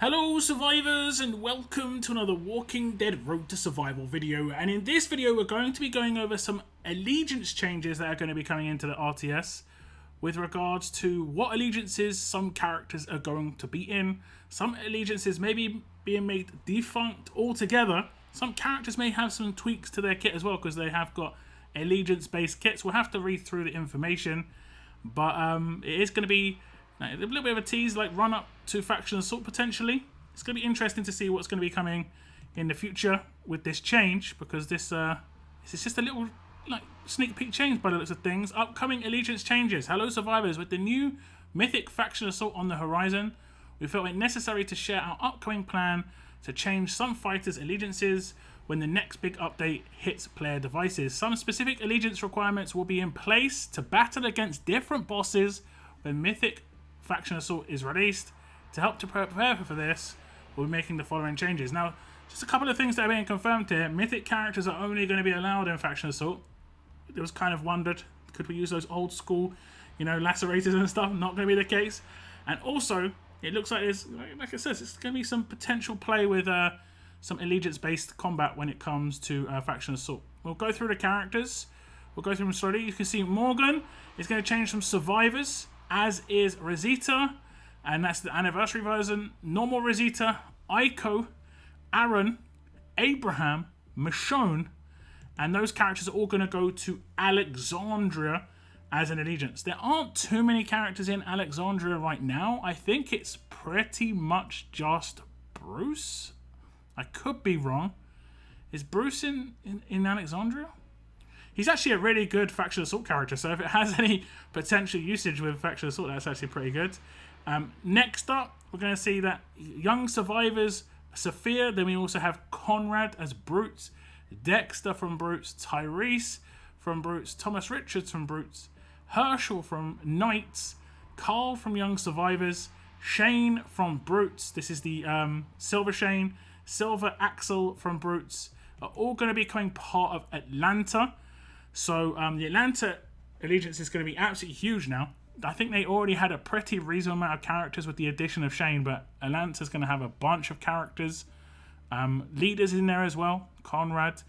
Hello survivors and welcome to another Walking Dead Road to Survival video, and in this video we're going to be going over some allegiance changes that are going to be coming into the RTS with regards to what allegiances some characters are going to be in. Some allegiances may be being made defunct altogether. Some characters may have some tweaks to their kit as well because they have got allegiance based kits. We'll have to read through the information, but it is going to be a little bit of a tease, like run up to Faction Assault potentially. It's going to be interesting to see what's going to be coming in the future with this change, because this is just a little sneak peek change by the looks of things. Upcoming allegiance changes. Hello survivors, with the new Mythic Faction Assault on the horizon, we felt it necessary to share our upcoming plan to change some fighters' allegiances when the next big update hits player devices. Some specific allegiance requirements will be in place to battle against different bosses when Mythic Faction Assault is released. To help to prepare for this, we'll be making the following changes. Now, just a couple of things that are being confirmed here. Mythic characters are only going to be allowed in Faction Assault. It was kind of wondered, could we use those old school, lacerators and stuff? Not going to be the case. And also, it looks like there's, like it says, it's going to be some potential play with some allegiance-based combat when it comes to Faction Assault. We'll go through the characters. We'll go through them slowly. You can see Morgan is going to change some survivors, as is Rosita, and that's the anniversary version. Normal Rosita, Aiko, Aaron, Abraham, Michonne, and those characters are all going to go to Alexandria as an allegiance. There aren't too many characters in Alexandria right now. I think it's pretty much just Bruce. I could be wrong. Is Bruce in Alexandria? He's actually a really good Faction Assault character, so if it has any potential usage with Faction Assault, that's actually pretty good. Next up, we're going to see that young survivors, Sophia, then we also have Conrad as Brutes, Dexter from Brutes, Tyrese from Brutes, Thomas Richards from Brutes, Herschel from Knights, Carl from Young Survivors, Shane from Brutes, this is the Silver Shane, Silver Axel from Brutes, are all going to be becoming part of Atlanta. So the Atlanta allegiance is going to be absolutely huge now. I think they already had a pretty reasonable amount of characters with the addition of Shane, but Atlanta's going to have a bunch of characters. Leaders in there as well, Conrad.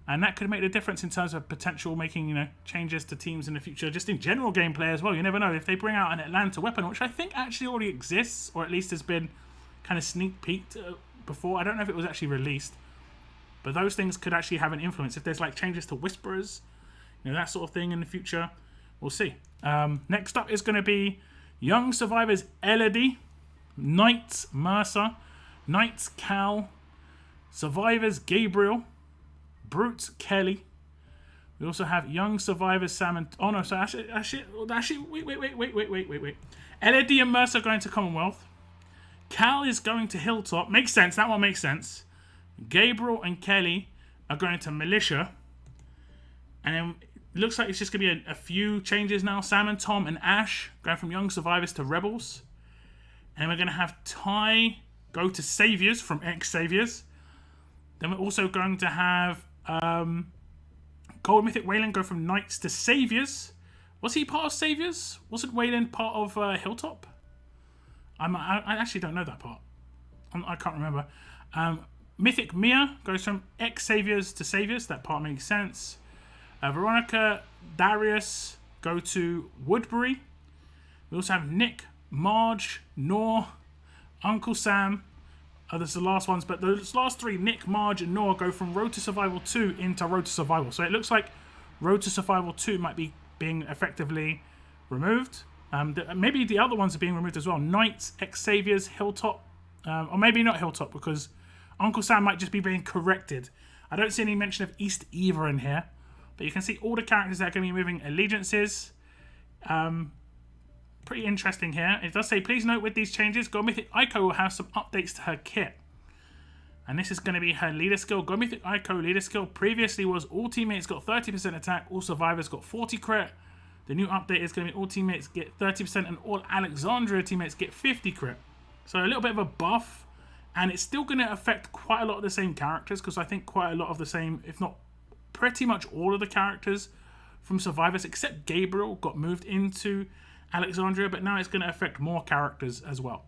And that could make the difference in terms of potential making, changes to teams in the future. Just in general gameplay as well. You never know. If they bring out an Atlanta weapon, which I think actually already exists, or at least has been kind of sneak peeked before. I don't know if it was actually released. But those things could actually have an influence. If there's changes to Whisperers, that sort of thing in the future, we'll see. Next up is going to be Young Survivors Elodie, Knights Mercer, Knights Cal, Survivors Gabriel, Brutes Kelly. We also have Young Survivors Sam and... Oh no, so actually wait. Elodie and Mercer are going to Commonwealth. Cal is going to Hilltop. Makes sense, that one makes sense. Gabriel and Kelly are going to Militia. And then it looks like it's just going to be a few changes now. Sam and Tom and Ash going from Young Survivors to Rebels. And we're going to have Ty go to Saviors from Ex-Saviors. Then we're also going to have Gold Mythic Wayland go from Knights to Saviors. Was he part of Saviors? Wasn't Wayland part of Hilltop? I actually don't know that part. I can't remember. Mythic Mia goes from Ex-Saviors to Saviors. That part makes sense. Veronica, Darius go to Woodbury. We also have Nick, Marge, Nor, Uncle Sam. Those are the last ones, but those last three, Nick, Marge, and Nor, go from Road to Survival 2 into Road to Survival. So it looks like Road to Survival 2 might be being effectively removed. Maybe the other ones are being removed as well. Knights, Ex-Saviors, Hilltop. Or maybe not Hilltop, because Uncle Sam might just be being corrected. I don't see any mention of East either in here. But you can see all the characters that are going to be moving allegiances. Pretty interesting here. It does say, please note with these changes, Go Mythic Aiko will have some updates to her kit. And this is going to be her leader skill. Go Mythic Aiko leader skill previously was all teammates got 30% attack, all survivors got 40 crit. The new update is going to be all teammates get 30% and all Alexandria teammates get 50 crit. So a little bit of a buff. And it's still going to affect quite a lot of the same characters, because I think quite a lot of the same, if not pretty much all of the characters from Survivors, except Gabriel, got moved into Alexandria, but now it's going to affect more characters as well.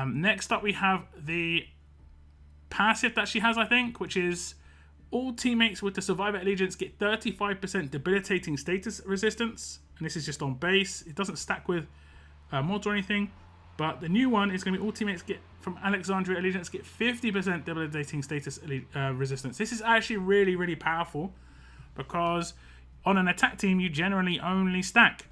Next up, we have the passive that she has, I think, which is all teammates with the Survivor Allegiance get 35% debilitating status resistance. And this is just on base. It doesn't stack with mods or anything. But the new one is going to be all teammates get from Alexandria Allegiance get 50% debilitating status resistance. This is actually really, really powerful because on an attack team, you generally only stack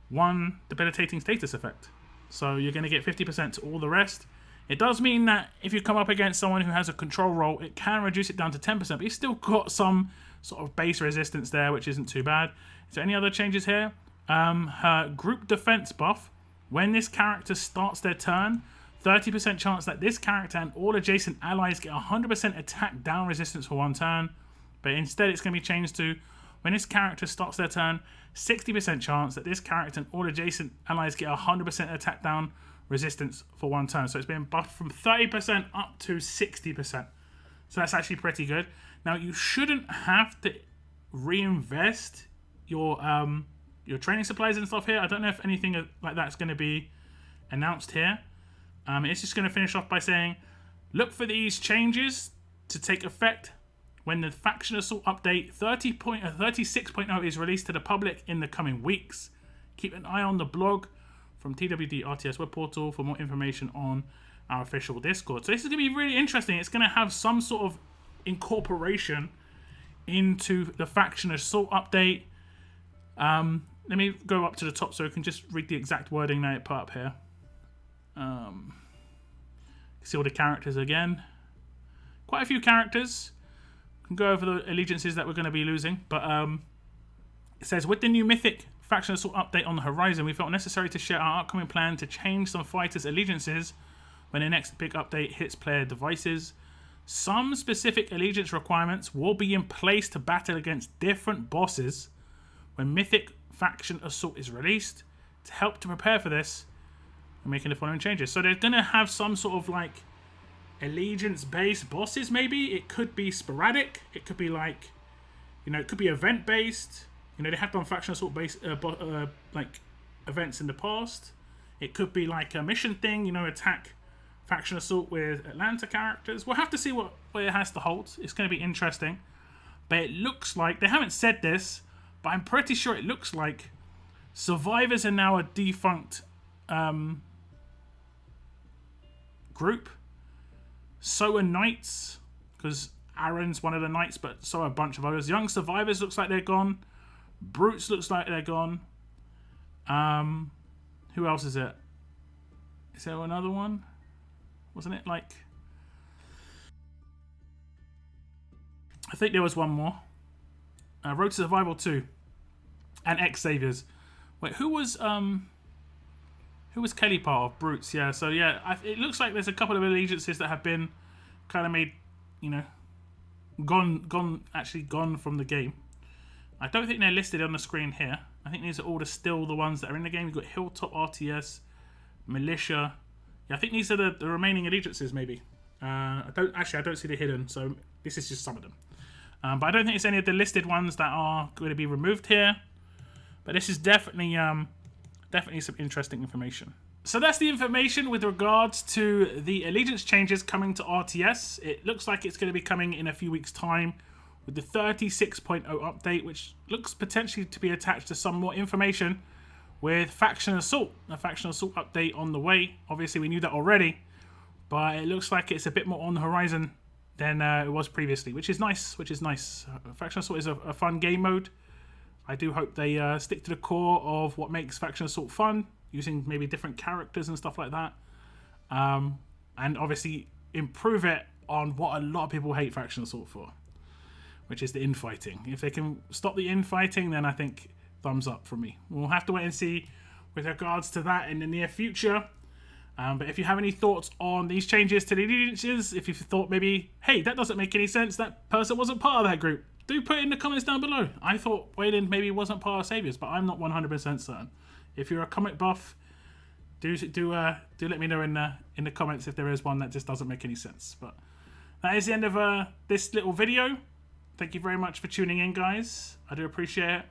one debilitating status effect. So you're going to get 50% to all the rest. It does mean that if you come up against someone who has a control role, it can reduce it down to 10%, but you've still got some sort of base resistance there, which isn't too bad. Is there any other changes here? Her group defense buff. When this character starts their turn, 30% chance that this character and all adjacent allies get 100% attack down resistance for one turn. But instead, it's going to be changed to when this character starts their turn, 60% chance that this character and all adjacent allies get 100% attack down resistance for one turn. So it's been buffed from 30% up to 60%. So that's actually pretty good. Now, you shouldn't have to reinvest your training supplies and stuff here. I don't know if anything like that's going to be announced here. It's just going to finish off by saying, look for these changes to take effect when the Faction Assault update 36.0 is released to the public in the coming weeks. Keep an eye on the blog from TWD RTS web portal for more information on our official Discord. So this is going to be really interesting. It's going to have some sort of incorporation into the Faction Assault update. Let me go up to the top so we can just read the exact wording that it put up here. See all the characters again. Quite a few characters. We can go over the allegiances that we're going to be losing. But it says, with the new Mythic Faction Assault update on the horizon, we felt necessary to share our upcoming plan to change some fighters' allegiances when the next big update hits player devices. Some specific allegiance requirements will be in place to battle against different bosses when Mythic Faction Assault is released. To help to prepare for this, we're making the following changes. So they're going to have some sort of like allegiance-based bosses, maybe. It could be sporadic. It could be like, it could be event-based. They have done Faction Assault-based like events in the past. It could be like a mission thing, attack Faction Assault with Atlanta characters. We'll have to see what it has to hold. It's going to be interesting. But it looks like, they haven't said this, but I'm pretty sure it looks like Survivors are now a defunct group. So are Knights, because Aaron's one of the Knights, but so are a bunch of others. Young Survivors looks like they're gone. Brutes looks like they're gone. Who else is it? Is there another one? Wasn't it like... I think there was one more. Road to Survival 2. And X-Saviors. Wait, who was Kelly part of? Brutes, yeah. So yeah, it looks like there's a couple of allegiances that have been kind of made, gone from the game. I don't think they're listed on the screen here. I think these are all still the ones that are in the game. You've got Hilltop RTS, Militia. Yeah, I think these are the remaining allegiances, maybe. I don't see the hidden, so this is just some of them. But I don't think it's any of the listed ones that are going to be removed here. But this is definitely some interesting information. So that's the information with regards to the allegiance changes coming to RTS. It looks like it's going to be coming in a few weeks' time with the 36.0 update, which looks potentially to be attached to some more information with Faction Assault. A Faction Assault update on the way. Obviously, we knew that already, but it looks like it's a bit more on the horizon than it was previously, which is nice. Faction Assault is a fun game mode. I do hope they stick to the core of what makes Faction Assault fun, using maybe different characters and stuff like that. And obviously improve it on what a lot of people hate Faction Assault for, which is the infighting. If they can stop the infighting, then I think thumbs up from me. We'll have to wait and see with regards to that in the near future. But if you have any thoughts on these changes to the allegiances, if you thought maybe, hey, that doesn't make any sense, that person wasn't part of that group, do put it in the comments down below. I thought Waylon maybe wasn't part of Saviors, but I'm not 100% certain. If you're a comic buff, do let me know in the comments if there is one that just doesn't make any sense. But that is the end of this little video. Thank you very much for tuning in, guys. I do appreciate it.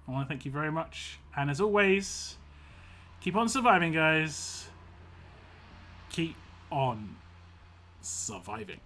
I want to thank you very much. And as always, keep on surviving, guys. keep on surviving.